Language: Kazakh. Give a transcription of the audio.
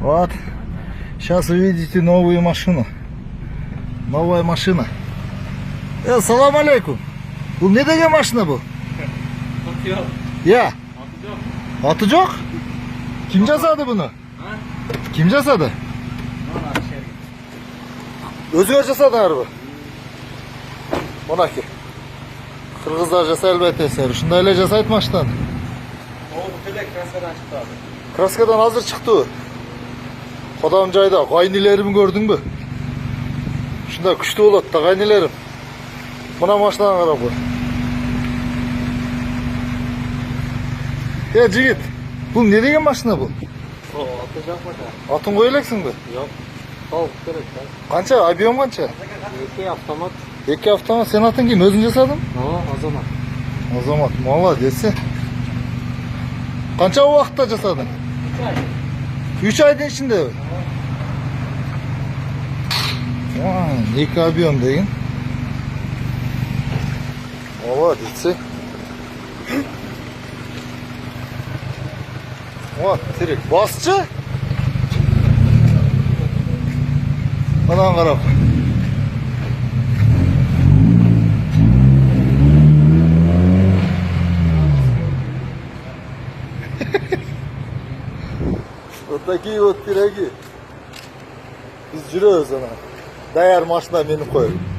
Вот. Сейчас увидите новую машину. Новая машина. Салам алейкум. Bu ne деген машина bu? Ya. Atı жоқ? Kim жасады bunu? Kim жасады? Өзіңе жасадыңар bu? Мұнаки. Қырғыздар жасай әлбәтте сәр. Шындай эле жасайды машинаны. Краскадан шықты abi. Краскадан азыр шықты. Kodam жайда қайнилерім көрдің бі? Шында күшті болады да қайнилерім. Мына машинаны қарап қой. Жігіт, бұл не деген машина бұл? Аты жоқ машина. Атын қой елексің бі? Жоқ. Толық керек. Қанша? Объем қанша? 2 автомат. 2 автомат. Сен атын кім? Өзің жасадың? Азамат. Азамат, молодец. Қанша уақытта жасадың? 3 айдың ішінде. 2 объем деген. Молодец. Вот, терек. Басшы? Мынаны қарап. Вот такие вот пироги. Biz жүрөбүз ана. Даяр машина меніп қойып.